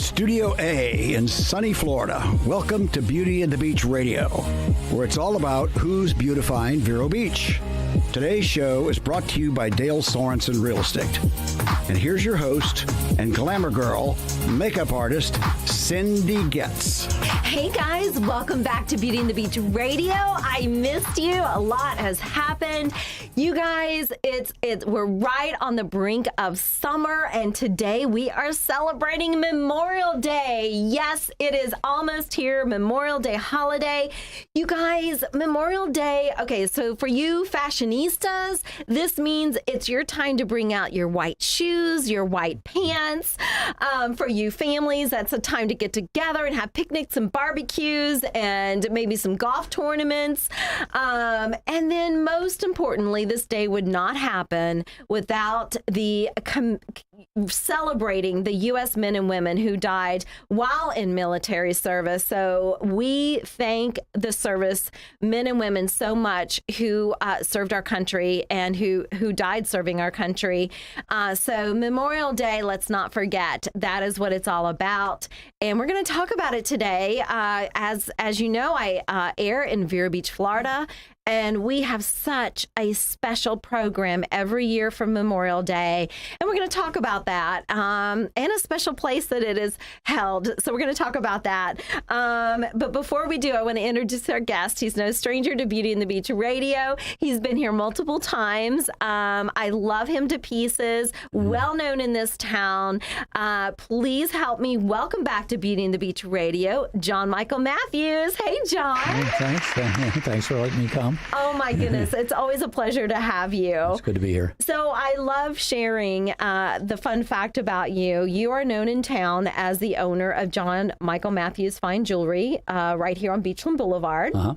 Studio A in sunny Florida, welcome to Beauty and the Beach Radio, where it's all about who's beautifying Vero Beach. Today's show is brought to you by Dale Sorensen Real Estate. And here's your host and glamour girl, makeup artist, Cindy Goetz. Hey guys, welcome back to Beauty and the Beach Radio. I missed you. A lot has happened. You guys, we're right on the brink of summer, and today we are celebrating Memorial Day. Yes, it is almost here, Memorial Day holiday. You guys, Memorial Day, okay, so for you fashionistas, this means it's your time to bring out your white shoes, your white pants. For you families, that's a time to get together and have picnics and barbecues and maybe some golf tournaments. And then most importantly, this day would not happen without the celebrating the U.S. men and women who died while in military service. So we thank the service men and women so much who served our country and who died serving our country. So Memorial Day, let's not forget, that is what it's all about. And we're going to talk about it today. As you know, I air in Vero Beach, Florida. And we have such a special program every year for Memorial Day. And we're going to talk about that and a special place that it is held. So we're going to talk about that. But before we do, I want to introduce our guest. He's no stranger to Beauty and the Beach Radio. He's been here multiple times. I love him to pieces. Well known in this town. Please help me welcome back to Beauty and the Beach Radio, John Michael Matthews. Hey, John. Thanks for letting me come. Oh, my goodness. It's always a pleasure to have you. It's good to be here. So I love sharing the fun fact about you. You are known in town as the owner of John Michael Matthews Fine Jewelry right here on Beachland Boulevard. Uh-huh.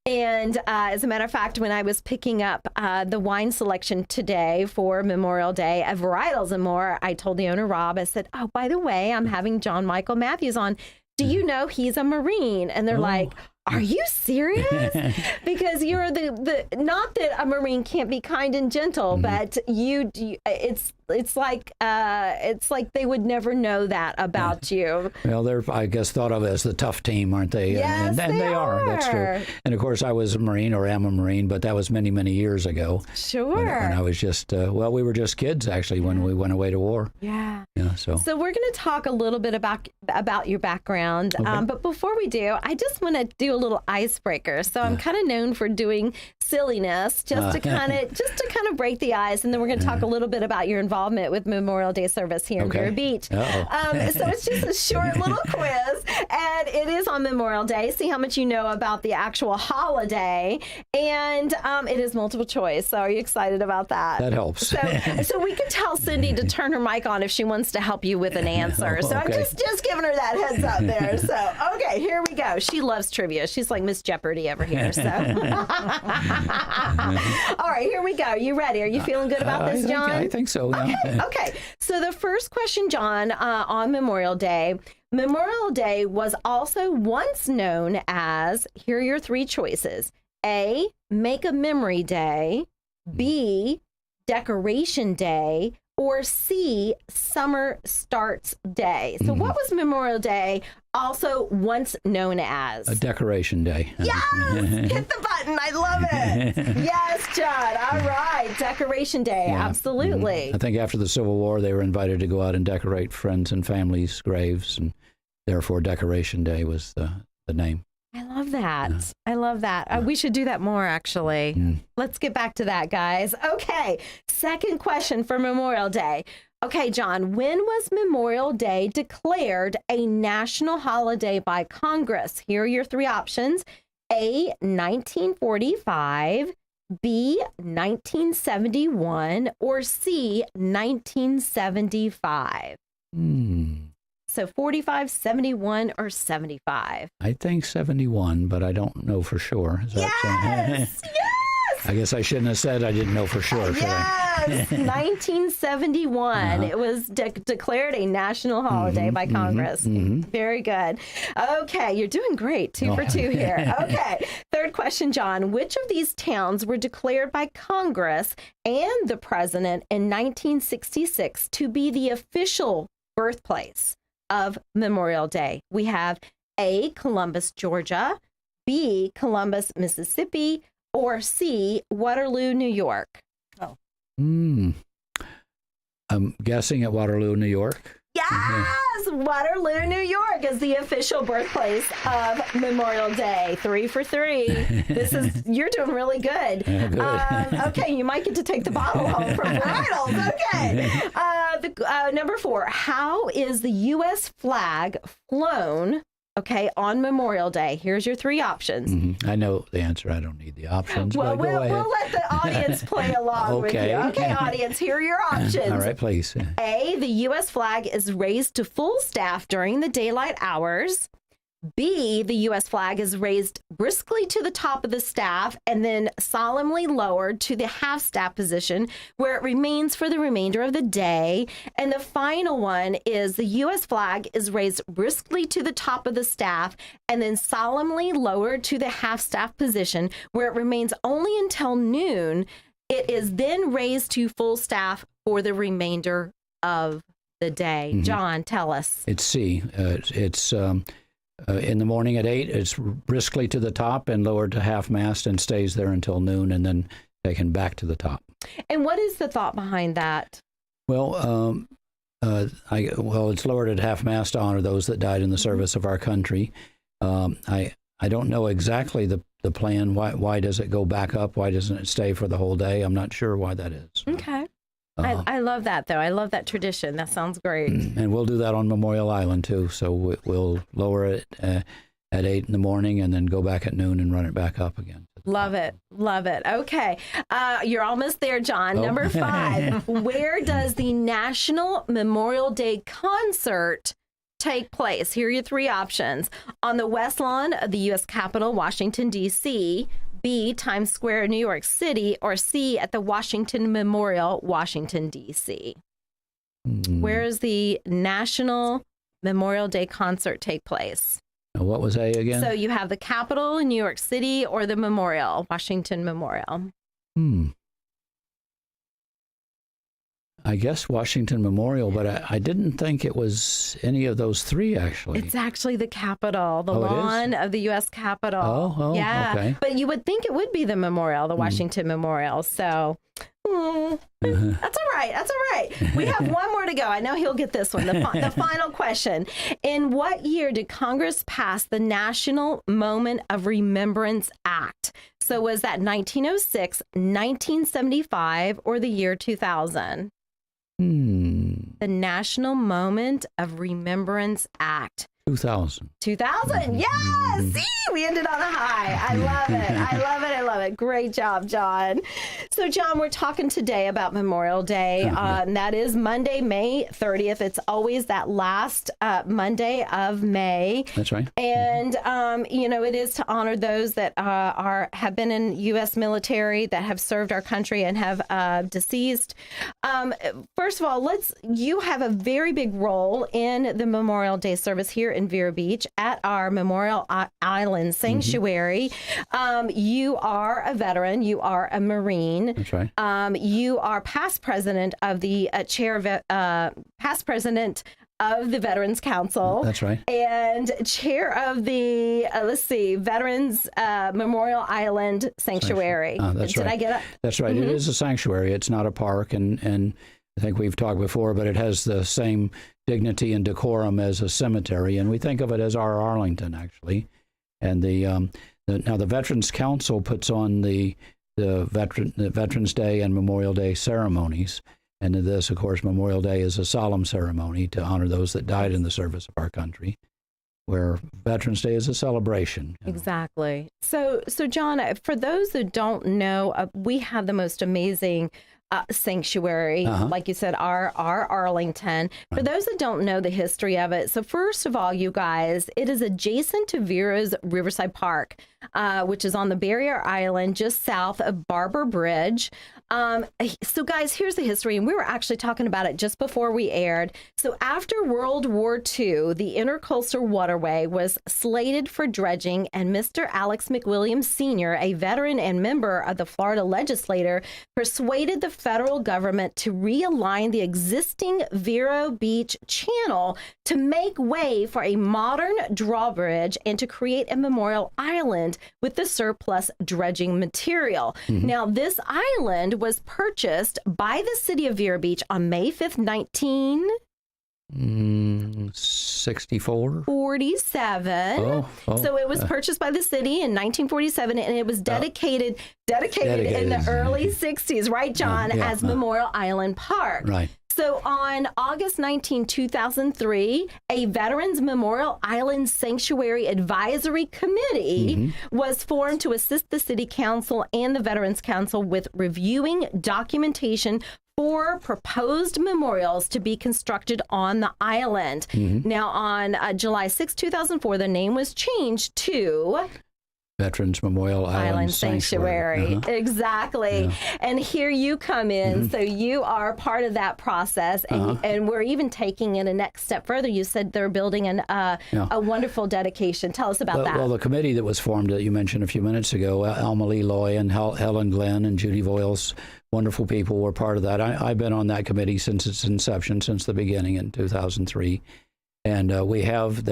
And as a matter of fact, when I was picking up the wine selection today for Memorial Day at Varietals and more, I told the owner, Rob, I said, oh, by the way, I'm having John Michael Matthews on. Do you know he's a Marine? And they're like, are you serious? Because you're the not that a Marine can't be kind and gentle, but it's like they would never know that about you. Well, they're, I guess, thought of as the tough team, aren't they? Yes, and they are. That's true. And of course, I was a Marine, or am a Marine, but that was many, many years ago. Sure. When I was just, we were just kids, actually, when we went away to war. Yeah. So we're going to talk a little bit about your background. Okay. But before we do, I just want to do a little icebreaker. So I'm kind of known for doing silliness just to kind of break the ice, and then we're going to talk a little bit about your involvement with Memorial Day service here in Vero Beach. So it's just a short little quiz, and it is on Memorial Day. See how much you know about the actual holiday, and it is multiple choice. So are you excited about that? That helps. So we can tell Cindy to turn her mic on if she wants to help you with an answer. So I'm just giving her that heads up there. So okay, here we go. She loves trivia. She's like Miss Jeopardy over here. So all right, here we go. You ready? Are you feeling good about this, John? I think so. Yeah. Okay. So the first question, John, on Memorial Day. Memorial Day was also once known as, here are your three choices. A, Make a Memory Day. B, Decoration Day. Or C, Summer Starts Day. So what was Memorial Day also once known as? A Decoration Day. Yes! Hit the button. I love it. Yes, John. All right. Decoration Day. Yeah. Absolutely. I think after the Civil War, they were invited to go out and decorate friends' and families' graves, and therefore Decoration Day was the name. I love that. I love that. We should do that more, actually. Let's get back to that, guys. Okay. Second question for Memorial Day. Okay, John, when was Memorial Day declared a national holiday by Congress? Here are your three options. A, 1945, B, 1971, or C, 1975? So 45, 71, or 75? I think 71, but I don't know for sure. Is that yes! Yes! I guess I shouldn't have said I didn't know for sure. Yes! 1971. It was declared a national holiday by Congress. Very good. Okay, you're doing great. 2 for 2 here. Okay. Third question, John. Which of these towns were declared by Congress and the president in 1966 to be the official birthplace of Memorial Day? We have A, Columbus, Georgia, B, Columbus, Mississippi, or C, Waterloo, New York. Oh. I'm guessing at Waterloo, New York. Yes! Waterloo, New York is the official birthplace of Memorial Day. 3 for 3. You're doing really good. Good. Okay, you might get to take the bottle home from varietals. Okay. Number 4, how is the U.S. flag flown, on Memorial Day? Here's your 3 options. I know the answer. I don't need the options. Well, but go ahead. we'll let the audience play along with you. Okay, audience, here are your options. All right, please. A, the U.S. flag is raised to full staff during the daylight hours. B, the U.S. flag is raised briskly to the top of the staff and then solemnly lowered to the half-staff position where it remains for the remainder of the day. And the final one is the U.S. flag is raised briskly to the top of the staff and then solemnly lowered to the half-staff position where it remains only until noon. It is then raised to full staff for the remainder of the day. John, tell us. It's C. It's in the morning at 8, it's briskly to the top and lowered to half-mast and stays there until noon and then taken back to the top. And what is the thought behind that? Well, it's lowered at half-mast to honor those that died in the service of our country. I don't know exactly the plan. Why does it go back up? Why doesn't it stay for the whole day? I'm not sure why that is. Okay. I love that, though. I love that tradition. That sounds great. And we'll do that on Memorial Island, too. So we'll lower it at 8 in the morning and then go back at noon and run it back up again. Love it. Love it. Okay. You're almost there, John. Oh. Number 5. Where does the National Memorial Day Concert take place? Here are your 3 options. On the West Lawn of the U.S. Capitol, Washington, D.C., B, Times Square, New York City, or C, at the Washington Memorial, Washington, D.C. Where does the National Memorial Day Concert take place? What was A again? So you have the Capitol in New York City or the Memorial, Washington Memorial. I guess Washington Memorial, but I didn't think it was any of those 3, actually. It's actually the Capitol, the lawn of the U.S. Capitol. Oh, yeah. Okay. But you would think it would be the Memorial, the Washington Memorial. So that's all right. That's all right. We have one more to go. I know he'll get this one. The final question. In what year did Congress pass the National Moment of Remembrance Act? So was that 1906, 1975, or the year 2000? The National Moment of Remembrance Act. 2000. 2000. Yes. See, we ended on a high. I love it. I love it. I love it. Great job, John. So, John, we're talking today about Memorial Day. And that is Monday, May 30th. It's always that last Monday of May. That's right. And, it is to honor those that have been in U.S. military, that have served our country and have deceased. First of all, you have a very big role in the Memorial Day service here in Vero Beach at our Memorial Island Sanctuary. You are a veteran. You are a Marine. That's right. You are past president of the past president of the Veterans Council. That's right. And chair of the, Veterans Memorial Island Sanctuary. That's right. Did I get it? That's right. It is a sanctuary. It's not a park. And I think we've talked before, but it has the same dignity and decorum as a cemetery. And we think of it as our Arlington, actually. And now the Veterans Council puts on the Veterans Day and Memorial Day ceremonies. And this, of course, Memorial Day is a solemn ceremony to honor those that died in the service of our country, where Veterans Day is a celebration. Exactly. So, John, for those that don't know, we have the most amazing sanctuary, like you said, our Arlington. For those that don't know the history of it, so first of all, you guys, it is adjacent to Vero's Riverside Park. which is on the Barrier Island, just south of Barber Bridge. So, guys, here's the history, and we were actually talking about it just before we aired. So, after World War II, the Intercoastal Waterway was slated for dredging, and Mr. Alex McWilliams Sr., a veteran and member of the Florida legislature, persuaded the federal government to realign the existing Vero Beach channel to make way for a modern drawbridge and to create a memorial island with the surplus dredging material. Now, this island was purchased by the city of Vero Beach on May 5th, 1964? 47. So it was purchased by the city in 1947, and it was dedicated in the early 60s, right, John, as Memorial Island Park. Right. So on August 19, 2003, a Veterans Memorial Island Sanctuary Advisory Committee was formed to assist the City Council and the Veterans Council with reviewing documentation for proposed memorials to be constructed on the island. Now, on July 6, 2004, the name was changed to Veterans Memorial Island Sanctuary. Exactly. Yeah. And here you come in. So you are part of that process. And we're even taking it a next step further. You said they're building a wonderful dedication. Tell us about that. Well, the committee that was formed that you mentioned a few minutes ago, Alma Lee Loy and Helen Glenn and Judy Voiles, wonderful people, were part of that. I've been on that committee since its inception, since the beginning in 2003. And we have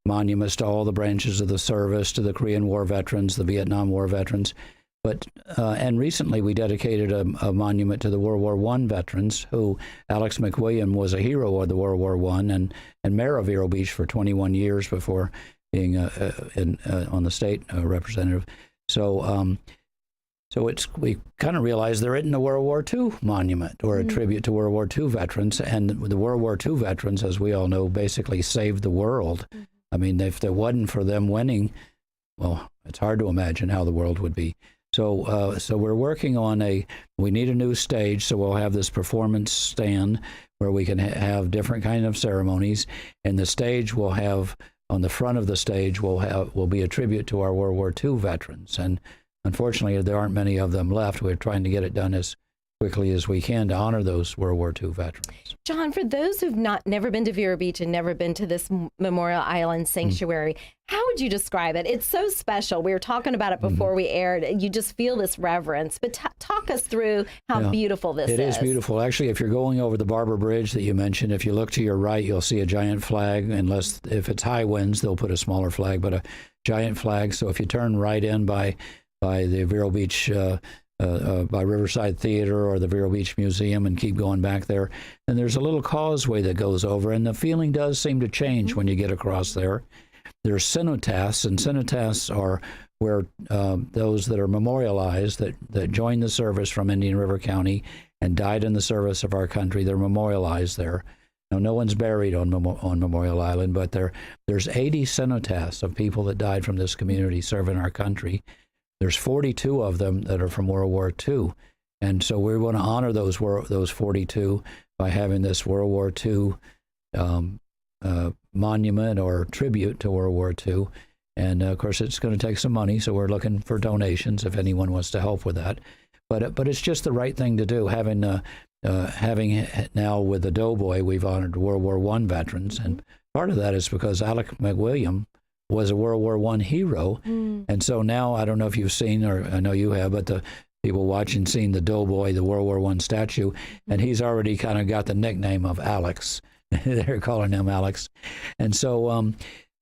monuments to all the branches of the service, to the Korean War veterans, the Vietnam War veterans. But and recently we dedicated a monument to the World War I veterans, who Alex McWilliams was a hero of the World War I and mayor of Vero Beach for 21 years before being on the state representative. So we kind of realized there isn't a World War II monument or a tribute to World War II veterans. And the World War II veterans, as we all know, basically saved the world. I mean, if it wasn't for them winning, well, it's hard to imagine how the world would be. So we're working on we need a new stage, so we'll have this performance stand where we can have different kind of ceremonies, and the stage will have, on the front of the stage will be a tribute to our World War II veterans. And unfortunately, there aren't many of them left. We're trying to get it done as quickly as we can to honor those World War II veterans. John, for those who've never been to Vero Beach and never been to this Memorial Island Sanctuary, how would you describe it? It's so special. We were talking about it before we aired. You just feel this reverence. But talk us through how beautiful this is. It is beautiful. Actually, if you're going over the Barber Bridge that you mentioned, if you look to your right, you'll see a giant flag. If it's high winds, they'll put a smaller flag, but a giant flag. So if you turn right in by the Vero Beach by Riverside Theater or the Vero Beach Museum and keep going back there, and there's a little causeway that goes over, and the feeling does seem to change when you get across there. There's cenotaphs, and cenotaphs are where those that are memorialized, that joined the service from Indian River County and died in the service of our country, they're memorialized there. Now, no one's buried on Memorial Island, but there's 80 cenotaphs of people that died from this community serving our country. There's 42 of them that are from World War II. And so we want to honor those 42 by having this World War II monument or tribute to World War II. And, of course, it's going to take some money, so we're looking for donations if anyone wants to help with that. But it's just the right thing to do. Having now with the Doughboy, we've honored World War I veterans. And part of that is because Alex McWilliams was a World War I hero. And so now, I don't know if you've seen, or I know you have, but the people watching seen the Doughboy, the World War I statue, and he's already kind of got the nickname of Alex. They're calling him Alex. And so,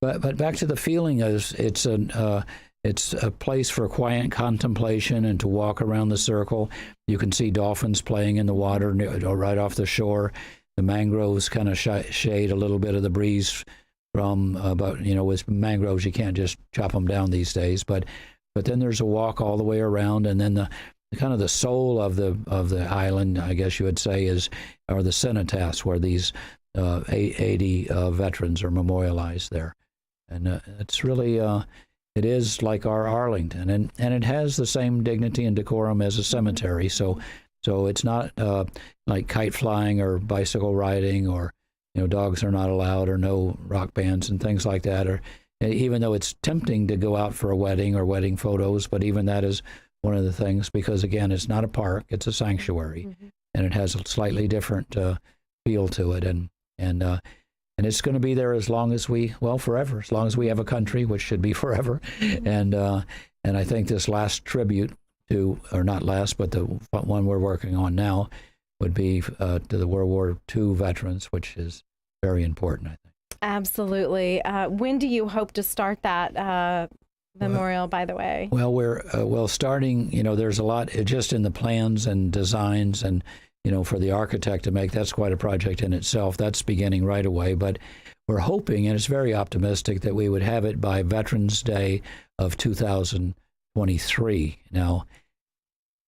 but back to the feeling is it's a place for quiet contemplation and to walk around the circle. You can see dolphins playing in the water right off the shore. The mangroves kind of shade a little bit of the breeze from, but with mangroves you can't just chop them down these days. But then there's a walk all the way around, and then the kind of the soul of the island, I guess you would say, are the cenotaphs, where these 80 veterans are memorialized there, and it's really it is like our Arlington, and it has the same dignity and decorum as a cemetery. So it's not like kite flying or bicycle riding, or dogs are not allowed, or no rock bands and things like that. Or even though it's tempting to go out for a wedding or wedding photos, but even that is one of the things, because again, it's not a park, it's a sanctuary, and it has a slightly different feel to it, and it's going to be there as long as forever, as long as we have a country, which should be forever. And I think this last tribute to, or not last, but the one we're working on now, would be to the World War II veterans, which is very important, I think. Absolutely. When do you hope to start that memorial, by the way? Well, we're starting, there's a lot just in the plans and designs, and for the architect to make, that's quite a project in itself. That's beginning right away, but we're hoping, and it's very optimistic, that we would have it by Veterans Day of 2023. Now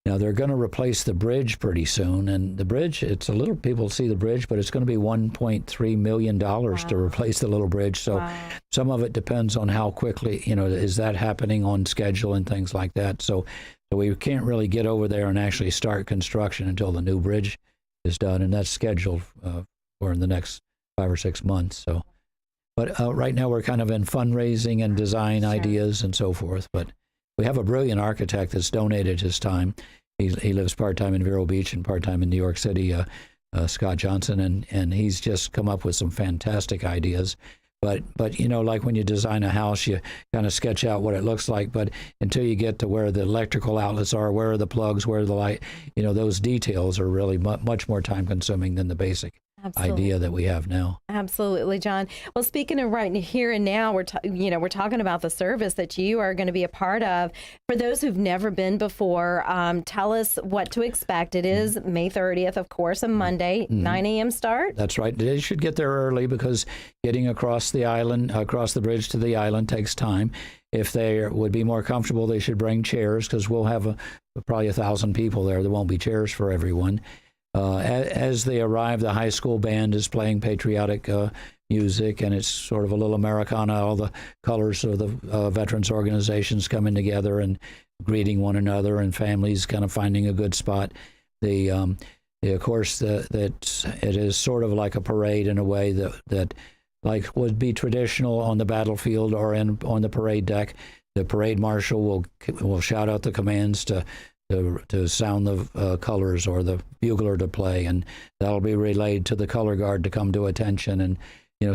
they're going to replace the bridge pretty soon, and the bridge, it's a little, people see the bridge, but it's going to be $1.3 million to replace the little bridge. So some of it depends on how quickly, is that happening on schedule and things like that. So we can't really get over there and actually start construction until the new bridge is done, and that's scheduled for in the next 5 or 6 months. So, but right now we're kind of in fundraising and design ideas and so forth, but we have a brilliant architect that's donated his time. He lives part-time in Vero Beach and part-time in New York City, Scott Johnson, and he's just come up with some fantastic ideas. But like when you design a house, you kind of sketch out what it looks like, but until you get to where the electrical outlets are, where are the plugs, where are the light, those details are really much more time-consuming than the basic idea that we have now. Absolutely, John. Well, speaking of right here and now, we're talking about the service that you are going to be a part of. For those who've never been before, tell us what to expect. It is May 30th, of course, a Monday, 9 a.m. start. That's right. They should get there early because getting across the island, across the bridge to the island, takes time. If they would be more comfortable, they should bring chairs, because we'll have probably 1,000 people there. There won't be chairs for everyone. As they arrive, the high school band is playing patriotic music, and it's sort of a little Americana. All the colors of the veterans organizations coming together and greeting one another, and families kind of finding a good spot. Of course, that it is sort of like a parade in a way that like would be traditional on the battlefield or on the parade deck. The parade marshal will shout out the commands to sound the colors, or the bugler to play, and that'll be relayed to the color guard to come to attention. And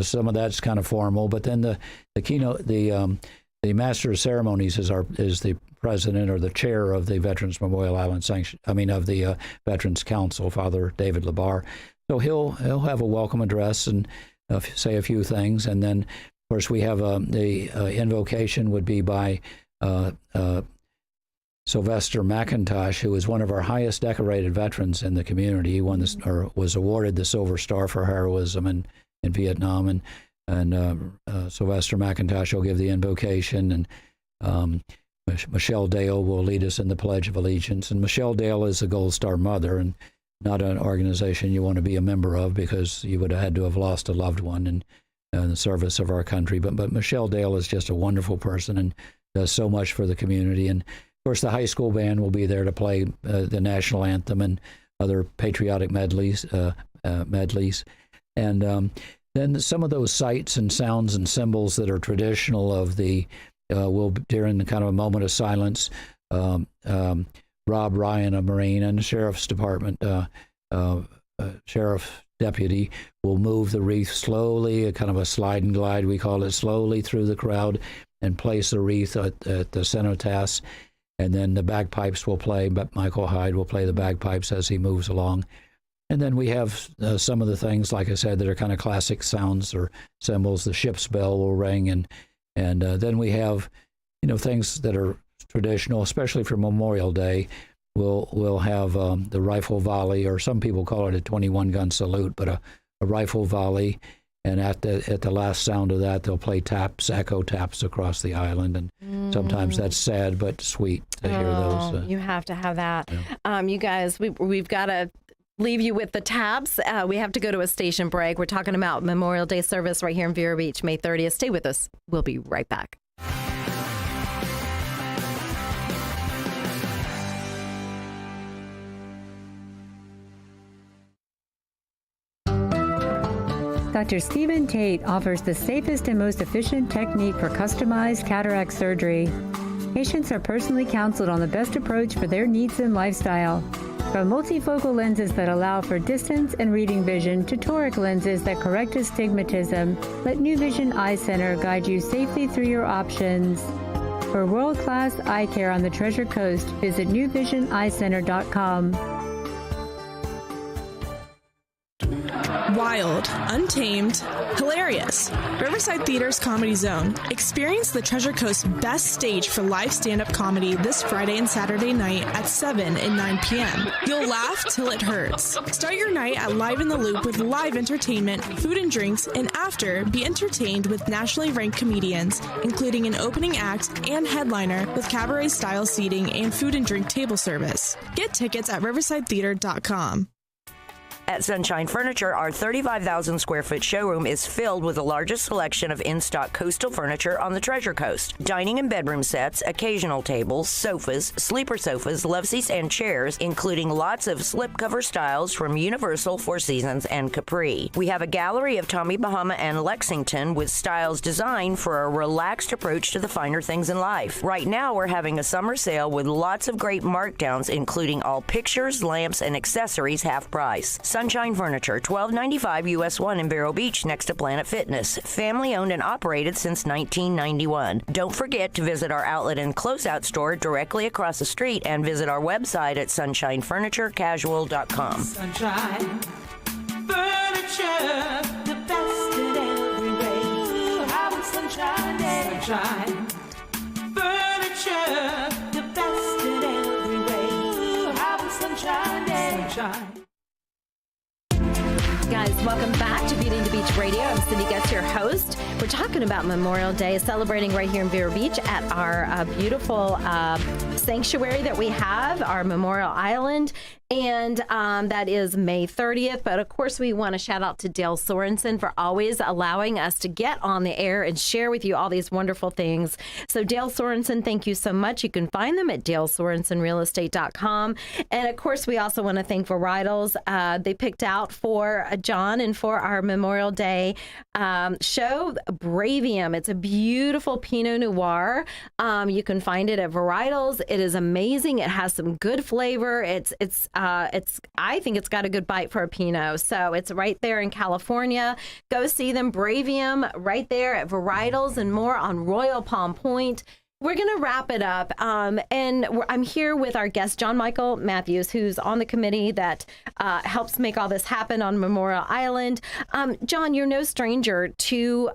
some of that's kind of formal, but then the keynote, the master of ceremonies is the president or the chair of the Veterans Memorial Island of the Veterans Council, Father David Labar. So he'll have a welcome address and say a few things, and then of course we have the invocation would be by Sylvester McIntosh, who is one of our highest decorated veterans in the community. He won was awarded the Silver Star for heroism in Vietnam, and Sylvester McIntosh will give the invocation, and Michelle Dale will lead us in the Pledge of Allegiance. And Michelle Dale is the Gold Star Mother, and not an organization you want to be a member of, because you would have had to have lost a loved one in the service of our country. But Michelle Dale is just a wonderful person and does so much for the community. And of course, the high school band will be there to play the national anthem and other patriotic medleys. And then some of those sights and sounds and symbols that are traditional of will, during the kind of a moment of silence, Rob Ryan, a Marine, and the Sheriff's Department, Sheriff Deputy, will move the wreath slowly, a kind of a slide and glide, we call it, slowly through the crowd, and place the wreath at the cenotaph. And then the bagpipes will play, but Michael Hyde will play the bagpipes as he moves along. And then we have some of the things, like I said, that are kind of classic sounds or symbols. The ship's bell will ring, and then we have, things that are traditional, especially for Memorial Day. We'll have the rifle volley, or some people call it a 21-gun salute, but a rifle volley. And at the last sound of that, they'll play taps, echo taps across the island. And sometimes that's sad but sweet to hear those. You have to have that. Yeah. You guys, we've got to leave you with the taps. We have to go to a station break. We're talking about Memorial Day service right here in Vero Beach, May 30th. Stay with us. We'll be right back. Dr. Stephen Tate offers the safest and most efficient technique for customized cataract surgery. Patients are personally counseled on the best approach for their needs and lifestyle. From multifocal lenses that allow for distance and reading vision to toric lenses that correct astigmatism, let New Vision Eye Center guide you safely through your options. For world-class eye care on the Treasure Coast, visit newvisioneyecenter.com. Wild, untamed, hilarious. Riverside Theater's Comedy Zone. Experience the Treasure Coast's best stage for live stand-up comedy this Friday and Saturday night at 7 and 9 p.m. You'll laugh till it hurts. Start your night at Live in the Loop with live entertainment, food and drinks, and after, be entertained with nationally ranked comedians, including an opening act and headliner with cabaret-style seating and food and drink table service. Get tickets at riversidetheater.com. At Sunshine Furniture, our 35,000 square foot showroom is filled with the largest selection of in-stock coastal furniture on the Treasure Coast. Dining and bedroom sets, occasional tables, sofas, sleeper sofas, loveseats, and chairs, including lots of slipcover styles from Universal, Four Seasons, and Capri. We have a gallery of Tommy Bahama and Lexington with styles designed for a relaxed approach to the finer things in life. Right now, we're having a summer sale with lots of great markdowns, including all pictures, lamps, and accessories half price. Sunshine Furniture, 1295 US 1 in Vero Beach next to Planet Fitness. Family owned and operated since 1991. Don't forget to visit our outlet and closeout store directly across the street and visit our website at sunshinefurniturecasual.com. Sunshine Furniture, the best in every way. Ooh, how sunshine day. Sunshine Furniture, the best in every way. Ooh, how sunshine day. Sunshine. Guys, welcome back to Beauty and the Beach Radio. I'm Cindy Goetz, your host. We're talking about Memorial Day, celebrating right here in Vero Beach at our beautiful sanctuary that we have, our Memorial Island. And that is May 30th. But of course, we want to shout out to Dale Sorensen for always allowing us to get on the air and share with you all these wonderful things. So Dale Sorensen, thank you so much. You can find them at dalesorensenrealestate.com. And of course, we also want to thank Varietals. They picked out for John and for our Memorial Day show, Bravium. It's a beautiful Pinot Noir. You can find it at Varietals. It is amazing. It has some good flavor. I think it's got a good bite for a Pinot. So it's right there in California. Go see them, Bravium, right there at Varietals, and more on Royal Palm Point. We're going to wrap it up, and I'm here with our guest, John Michael Matthews, who's on the committee that helps make all this happen on Memorial Island. John, you're no stranger to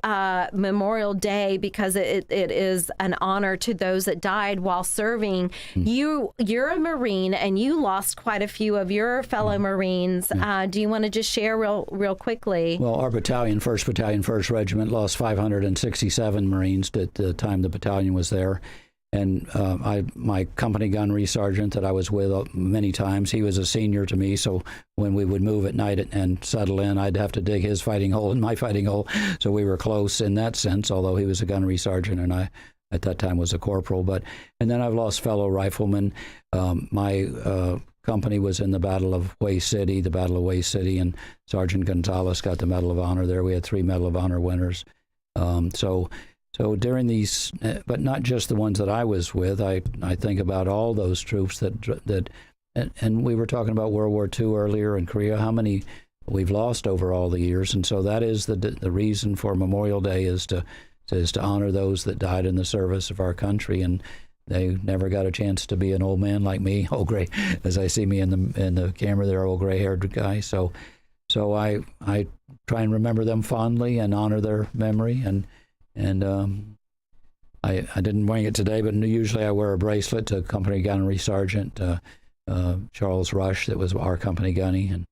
Memorial Day because it is an honor to those that died while serving. You're a Marine, and you lost quite a few of your fellow Marines. Do you want to just share real quickly? Well, our battalion, 1st Battalion, 1st Regiment, lost 567 Marines at the time the battalion was there. And my company gunnery sergeant that I was with many times, he was a senior to me, so when we would move at night and settle in, I'd have to dig his fighting hole and my fighting hole. So we were close in that sense, although he was a gunnery sergeant and I, at that time, was a corporal. And then I've lost fellow riflemen. My company was in the Battle of Way City, and Sergeant Gonzalez got the Medal of Honor there. We had 3 Medal of Honor winners. So during these, but not just the ones that I was with, I think about all those troops that and we were talking about World War II earlier in Korea, how many we've lost over all the years. And so that is the reason for Memorial Day is to honor those that died in the service of our country. And they never got a chance to be an old man like me, old gray, as I see me in the camera there, old gray-haired guy. So I try and remember them fondly and honor their memory. And I didn't bring it today, but usually I wear a bracelet to Company Gunnery Sergeant Charles Rush, that was our company gunny. And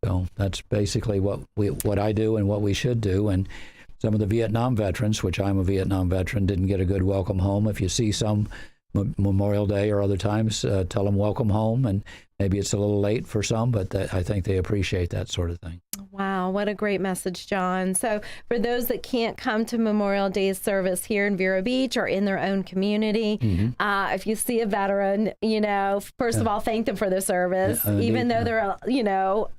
so that's basically what I do and what we should do. And some of the Vietnam veterans, which I'm a Vietnam veteran, didn't get a good welcome home. If you see some Memorial Day or other times, tell them welcome home. And maybe it's a little late for some, but I think they appreciate that sort of thing. Wow. what a great message, John. So for those that can't come to Memorial Day service here in Vero Beach or in their own community, if you see a veteran, first of all, thank them for their service, even though they're,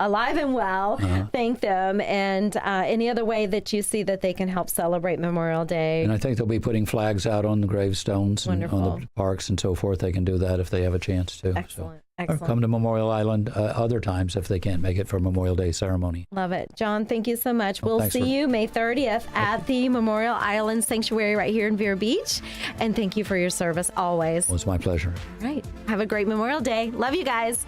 alive and well, thank them. And any other way that you see that they can help celebrate Memorial Day. And I think they'll be putting flags out on the gravestones and on the parks and so forth. They can do that if they have a chance to. Excellent. So, Excellent. or come to Memorial Island other times if they can't make it for Memorial Day ceremony. Love it. John, thank you so much. Well, we'll see you May 30th at the Memorial Island Sanctuary right here in Vero Beach. And thank you for your service always. Well, it's my pleasure. All right. Have a great Memorial Day. Love you guys.